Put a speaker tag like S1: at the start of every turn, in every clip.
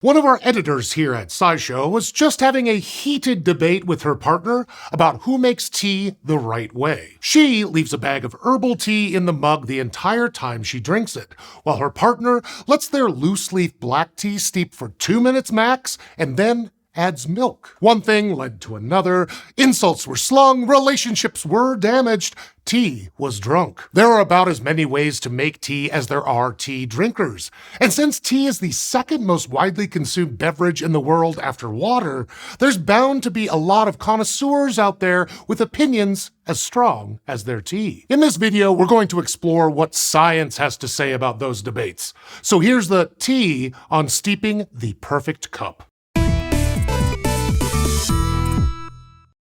S1: One of our editors here at SciShow was just having a heated debate with her partner about who makes tea the right way. She leaves a bag of herbal tea in the mug the entire time she drinks it, while her partner lets their loose-leaf black tea steep for 2 minutes max and then adds milk. One thing led to another. Insults were slung, relationships were damaged, tea was drunk. There are about as many ways to make tea as there are tea drinkers. And since tea is the second most widely consumed beverage in the world after water, there's bound to be a lot of connoisseurs out there with opinions as strong as their tea. In this video, we're going to explore what science has to say about those debates. So here's the tea on steeping the perfect cup.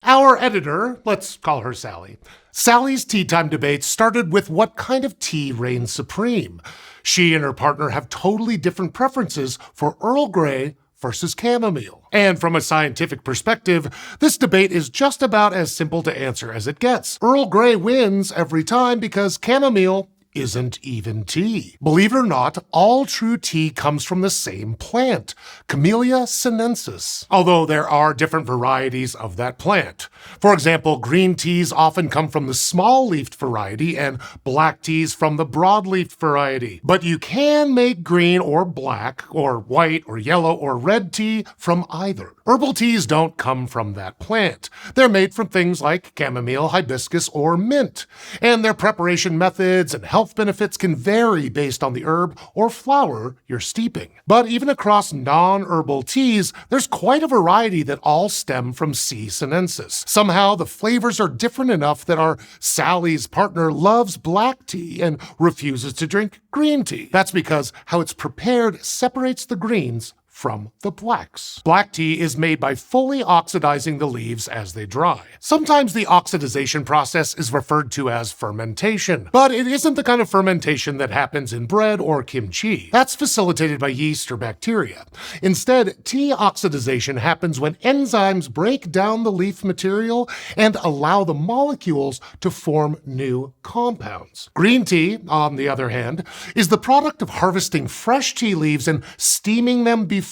S1: Our editor, let's call her Sally. Sally's tea time debate started with what kind of tea reigns supreme. She and her partner have totally different preferences for Earl Grey versus chamomile. And from a scientific perspective, this debate is just about as simple to answer as it gets. Earl Grey wins every time because chamomile isn't even tea. Believe it or not, all true tea comes from the same plant, Camellia sinensis, although there are different varieties of that plant. For example, green teas often come from the small-leafed variety and black teas from the broad-leafed variety. But you can make green or black or white or yellow or red tea from either. Herbal teas don't come from that plant. They're made from things like chamomile, hibiscus, or mint, and their preparation methods and health benefits can vary based on the herb or flower you're steeping. But even across non-herbal teas, there's quite a variety that all stem from C. sinensis. Somehow, the flavors are different enough that our Sally's partner loves black tea and refuses to drink green tea. That's because how it's prepared separates the greens from the blacks. Black tea is made by fully oxidizing the leaves as they dry. Sometimes the oxidation process is referred to as fermentation, but it isn't the kind of fermentation that happens in bread or kimchi. That's facilitated by yeast or bacteria. Instead, tea oxidation happens when enzymes break down the leaf material and allow the molecules to form new compounds. Green tea, on the other hand, is the product of harvesting fresh tea leaves and steaming them before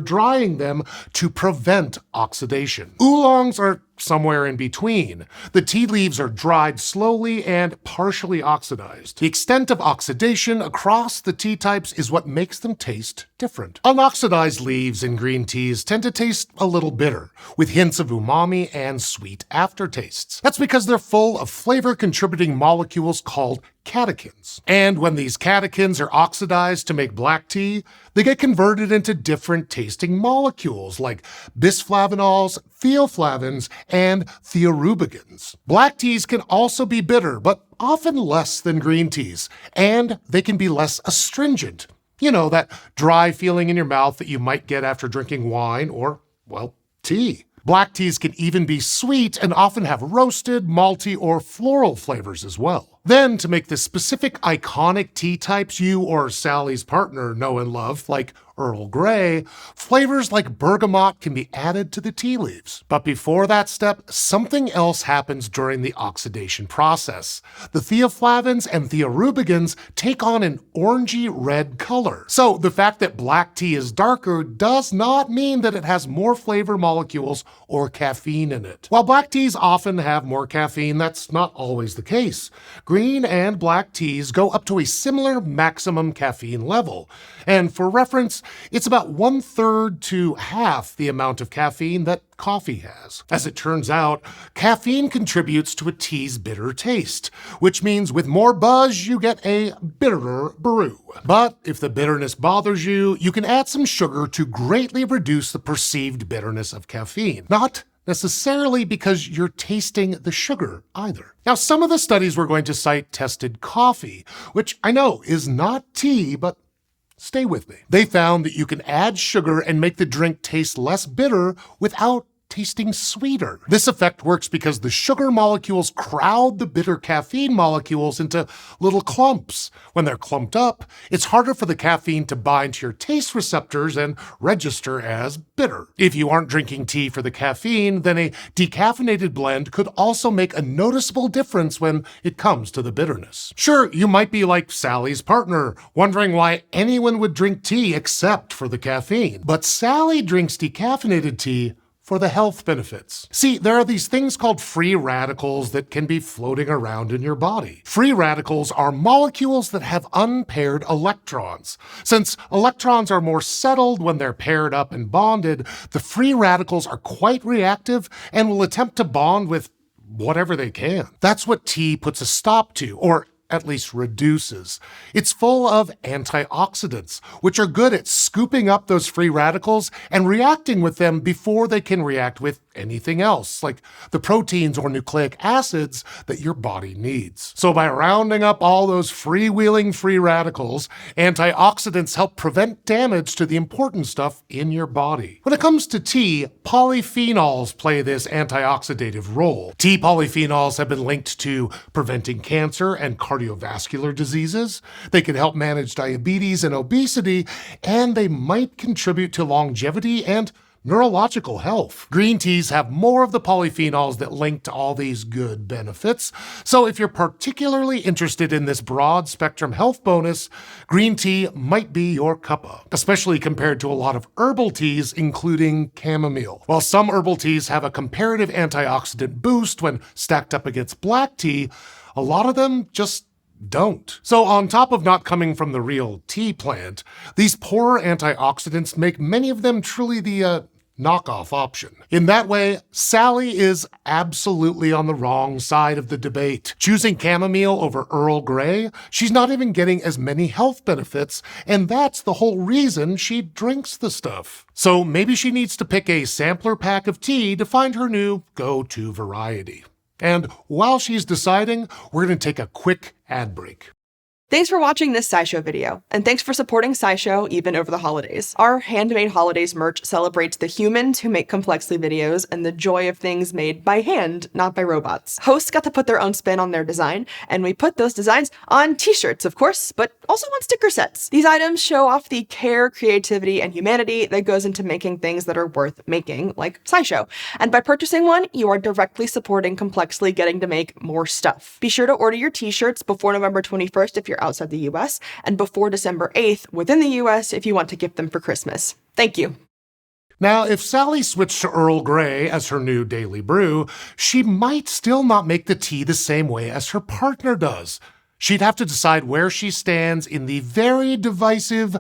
S1: drying them to prevent oxidation. Oolongs are somewhere in between. The tea leaves are dried slowly and partially oxidized. The extent of oxidation across the tea types is what makes them taste different. Unoxidized leaves in green teas tend to taste a little bitter, with hints of umami and sweet aftertastes. That's because they're full of flavor-contributing molecules called catechins. And when these catechins are oxidized to make black tea, they get converted into different tasting molecules like bisflavanols, theoflavins, and theorubicins. Black teas can also be bitter, but often less than green teas, and they can be less astringent. You know, that dry feeling in your mouth that you might get after drinking wine or, well, tea. Black teas can even be sweet and often have roasted, malty, or floral flavors as well. Then, to make the specific iconic tea types you or Sally's partner know and love, like Earl Grey, flavors like bergamot can be added to the tea leaves. But before that step, something else happens during the oxidation process. The theoflavins and theorubicins take on an orangey red color. So the fact that black tea is darker does not mean that it has more flavor molecules or caffeine in it. While black teas often have more caffeine, that's not always the case. Green and black teas go up to a similar maximum caffeine level. And for reference, it's about 1/3 to half the amount of caffeine that coffee has. As it turns out, caffeine contributes to a tea's bitter taste, which means with more buzz, you get a bitterer brew. But if the bitterness bothers you, you can add some sugar to greatly reduce the perceived bitterness of caffeine. Not necessarily because you're tasting the sugar either. Now, some of the studies we're going to cite tested coffee, which I know is not tea, but stay with me. They found that you can add sugar and make the drink taste less bitter without tasting sweeter. This effect works because the sugar molecules crowd the bitter caffeine molecules into little clumps. When they're clumped up, it's harder for the caffeine to bind to your taste receptors and register as bitter. If you aren't drinking tea for the caffeine, then a decaffeinated blend could also make a noticeable difference when it comes to the bitterness. Sure, you might be like Sally's partner, wondering why anyone would drink tea except for the caffeine. But Sally drinks decaffeinated tea for the health benefits. See, there are these things called free radicals that can be floating around in your body. Free radicals are molecules that have unpaired electrons. Since electrons are more settled when they're paired up and bonded, the free radicals are quite reactive and will attempt to bond with whatever they can. That's what tea puts a stop to, or at least reduces. It's full of antioxidants, which are good at scooping up those free radicals and reacting with them before they can react with anything else, like the proteins or nucleic acids that your body needs. So by rounding up all those freewheeling free radicals, antioxidants help prevent damage to the important stuff in your body. When it comes to tea, polyphenols play this antioxidative role. Tea polyphenols have been linked to preventing cancer and cardiovascular diseases. They can help manage diabetes and obesity, and they might contribute to longevity and neurological health. Green teas have more of the polyphenols that link to all these good benefits. So if you're particularly interested in this broad spectrum health bonus, green tea might be your cuppa, especially compared to a lot of herbal teas, including chamomile. While some herbal teas have a comparative antioxidant boost when stacked up against black tea, a lot of them just don't. So on top of not coming from the real tea plant, these poorer antioxidants make many of them truly the knockoff option. In that way, Sally is absolutely on the wrong side of the debate. Choosing chamomile over Earl Grey, she's not even getting as many health benefits, and that's the whole reason she drinks the stuff. So maybe she needs to pick a sampler pack of tea to find her new go-to variety. And while she's deciding, we're going to take a quick ad break.
S2: Thanks for watching this SciShow video, and thanks for supporting SciShow even over the holidays. Our handmade holidays merch celebrates the humans who make Complexly videos and the joy of things made by hand, not by robots. Hosts got to put their own spin on their design, and we put those designs on t-shirts, of course, but also on sticker sets. These items show off the care, creativity, and humanity that goes into making things that are worth making, like SciShow. And by purchasing one, you are directly supporting Complexly getting to make more stuff. Be sure to order your t-shirts before November 21st if you're outside the US, and before December 8th within the US if you want to gift them for Christmas. Thank you.
S1: Now, if Sally switched to Earl Grey as her new daily brew, she might still not make the tea the same way as her partner does. She'd have to decide where she stands in the very divisive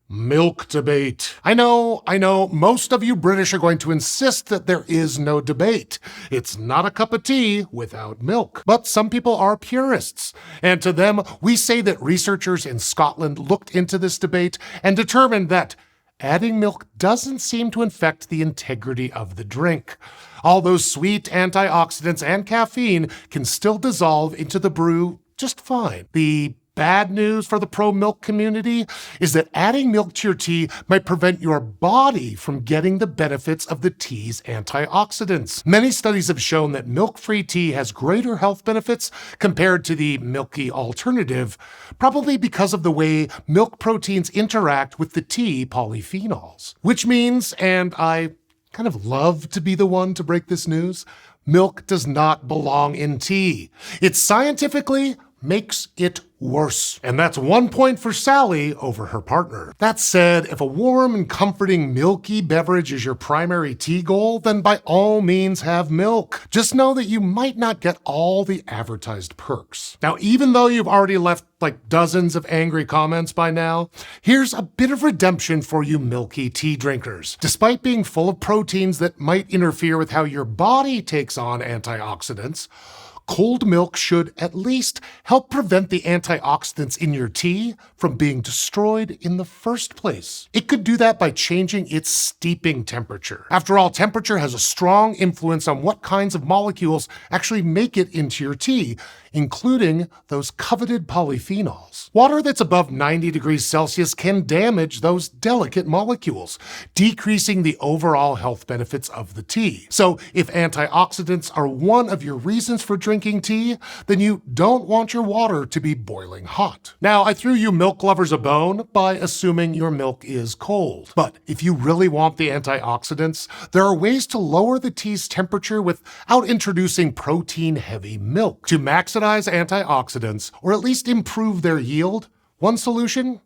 S1: milk debate. I know, most of you British are going to insist that there is no debate. It's not a cup of tea without milk. But some people are purists, and to them, we say that researchers in Scotland looked into this debate and determined that adding milk doesn't seem to infect the integrity of the drink. All those sweet antioxidants and caffeine can still dissolve into the brew just fine. The bad news for the pro-milk community is that adding milk to your tea might prevent your body from getting the benefits of the tea's antioxidants. Many studies have shown that milk-free tea has greater health benefits compared to the milky alternative, probably because of the way milk proteins interact with the tea polyphenols. Which means, and I kind of love to be the one to break this news, milk does not belong in tea. It scientifically makes it worse. And that's 1 point for Sally over her partner. That said, if a warm and comforting milky beverage is your primary tea goal, then by all means have milk. Just know that you might not get all the advertised perks. Now, even though you've already left like dozens of angry comments by now, here's a bit of redemption for you milky tea drinkers. Despite being full of proteins that might interfere with how your body takes on antioxidants, cold milk should at least help prevent the antioxidants in your tea from being destroyed in the first place. It could do that by changing its steeping temperature. After all, temperature has a strong influence on what kinds of molecules actually make it into your tea, including those coveted polyphenols. Water that's above 90 degrees Celsius can damage those delicate molecules, decreasing the overall health benefits of the tea. So if antioxidants are one of your reasons for drinking tea, then you don't want your water to be boiling hot. Now, I threw you milk lovers a bone by assuming your milk is cold. But if you really want the antioxidants, there are ways to lower the tea's temperature without introducing protein-heavy milk. To maximize antioxidants, or at least improve their yield, one solution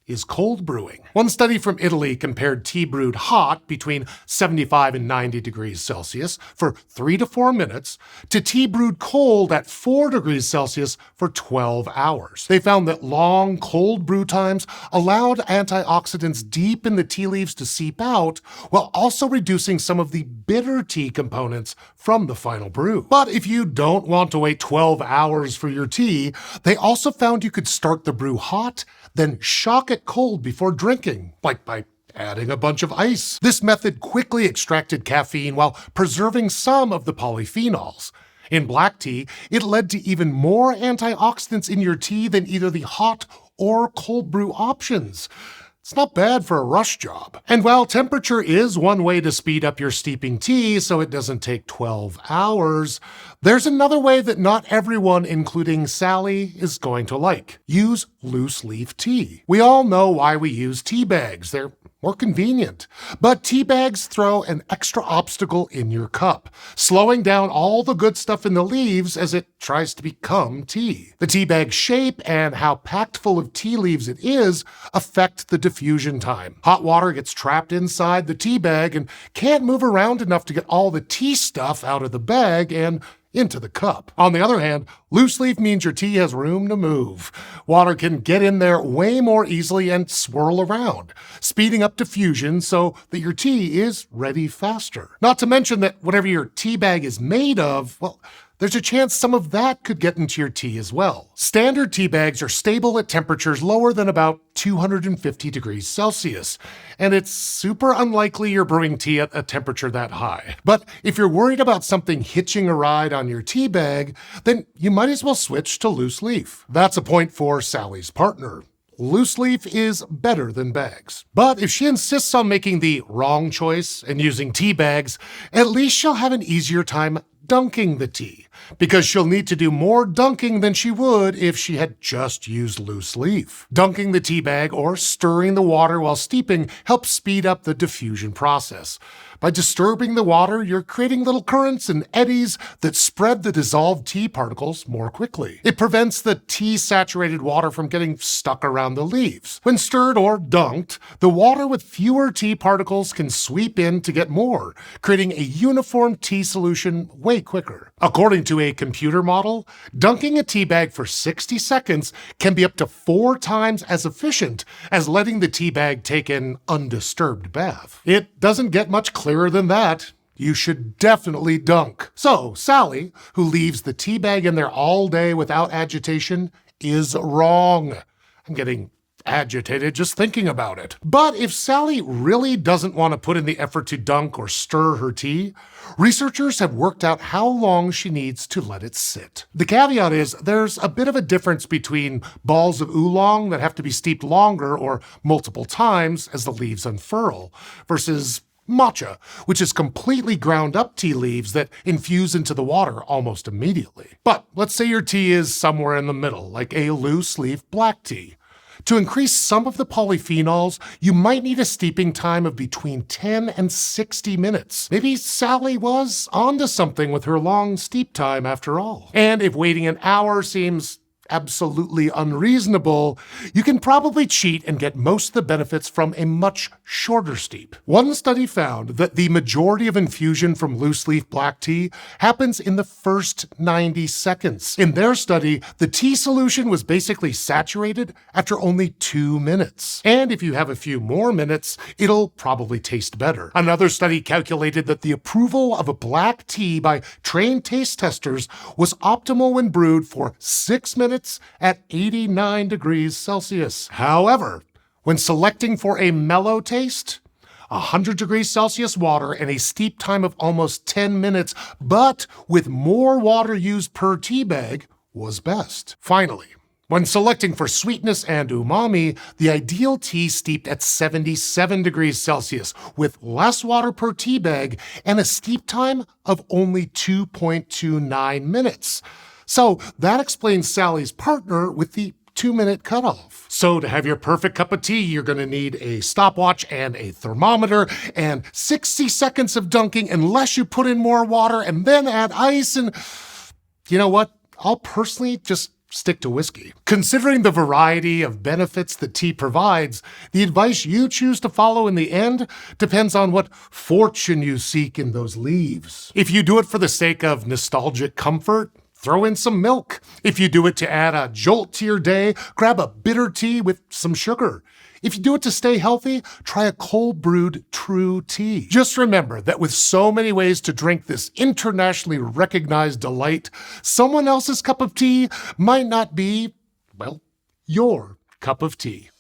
S1: is cold brewing. One study from Italy compared tea brewed hot between 75 and 90 degrees Celsius for 3 to 4 minutes to tea brewed cold at 4 degrees Celsius for 12 hours. They found that long cold brew times allowed antioxidants deep in the tea leaves to seep out while also reducing some of the bitter tea components from the final brew. But if you don't want to wait 12 hours for your tea, they also found you could start the brew hot, then shock it cold before drinking, like by adding a bunch of ice. This method quickly extracted caffeine while preserving some of the polyphenols. In black tea, it led to even more antioxidants in your tea than either the hot or cold brew options. It's not bad for a rush job. And while temperature is one way to speed up your steeping tea so it doesn't take 12 hours, there's another way that not everyone, including Sally, is going to like. Use loose leaf tea. We all know why we use tea bags. They're more convenient. But tea bags throw an extra obstacle in your cup, slowing down all the good stuff in the leaves as it tries to become tea. The tea bag shape and how packed full of tea leaves it is affect the diffusion time. Hot water gets trapped inside the tea bag and can't move around enough to get all the tea stuff out of the bag and into the cup. On the other hand, loose leaf means your tea has room to move. Water can get in there way more easily and swirl around, speeding up diffusion so that your tea is ready faster. Not to mention that whatever your tea bag is made of, well, there's a chance some of that could get into your tea as well. Standard tea bags are stable at temperatures lower than about 250 degrees Celsius, and it's super unlikely you're brewing tea at a temperature that high. But if you're worried about something hitching a ride on your tea bag, then you might as well switch to loose leaf. That's a point for Sally's partner. Loose leaf is better than bags. But if she insists on making the wrong choice and using tea bags, at least she'll have an easier time dunking the tea, because she'll need to do more dunking than she would if she had just used loose leaf. Dunking the tea bag or stirring the water while steeping helps speed up the diffusion process. By disturbing the water, you're creating little currents and eddies that spread the dissolved tea particles more quickly. It prevents the tea-saturated water from getting stuck around the leaves. When stirred or dunked, the water with fewer tea particles can sweep in to get more, creating a uniform tea solution way quicker. According to a computer model, dunking a tea bag for 60 seconds can be up to 4 times as efficient as letting the tea bag take an undisturbed bath. It doesn't get much clearer than that. You should definitely dunk. So, Sally, who leaves the tea bag in there all day without agitation, is wrong. I'm getting agitated just thinking about it. But if Sally really doesn't want to put in the effort to dunk or stir her tea, researchers have worked out how long she needs to let it sit. The caveat is there's a bit of a difference between balls of oolong that have to be steeped longer or multiple times as the leaves unfurl, versus matcha, which is completely ground up tea leaves that infuse into the water almost immediately. But let's say your tea is somewhere in the middle, like a loose leaf black tea. To increase some of the polyphenols, you might need a steeping time of between 10 and 60 minutes. Maybe Sally was onto something with her long steep time after all. And if waiting an hour seems absolutely unreasonable, you can probably cheat and get most of the benefits from a much shorter steep. One study found that the majority of infusion from loose leaf black tea happens in the first 90 seconds. In their study, the tea solution was basically saturated after only 2 minutes. And if you have a few more minutes, it'll probably taste better. Another study calculated that the approval of a black tea by trained taste testers was optimal when brewed for 6 minutes at 89 degrees Celsius. However, when selecting for a mellow taste, 100 degrees Celsius water and a steep time of almost 10 minutes, but with more water used per tea bag, was best. Finally, when selecting for sweetness and umami, the ideal tea steeped at 77 degrees Celsius with less water per tea bag and a steep time of only 2.29 minutes. So that explains Sally's partner with the 2-minute cutoff. So to have your perfect cup of tea, you're going to need a stopwatch and a thermometer and 60 seconds of dunking unless you put in more water and then add ice. And you know what? I'll personally just stick to whiskey. Considering the variety of benefits that tea provides, the advice you choose to follow in the end depends on what fortune you seek in those leaves. If you do it for the sake of nostalgic comfort, throw in some milk. If you do it to add a jolt to your day, grab a bitter tea with some sugar. If you do it to stay healthy, try a cold brewed true tea. Just remember that with so many ways to drink this internationally recognized delight, someone else's cup of tea might not be, well, your cup of tea.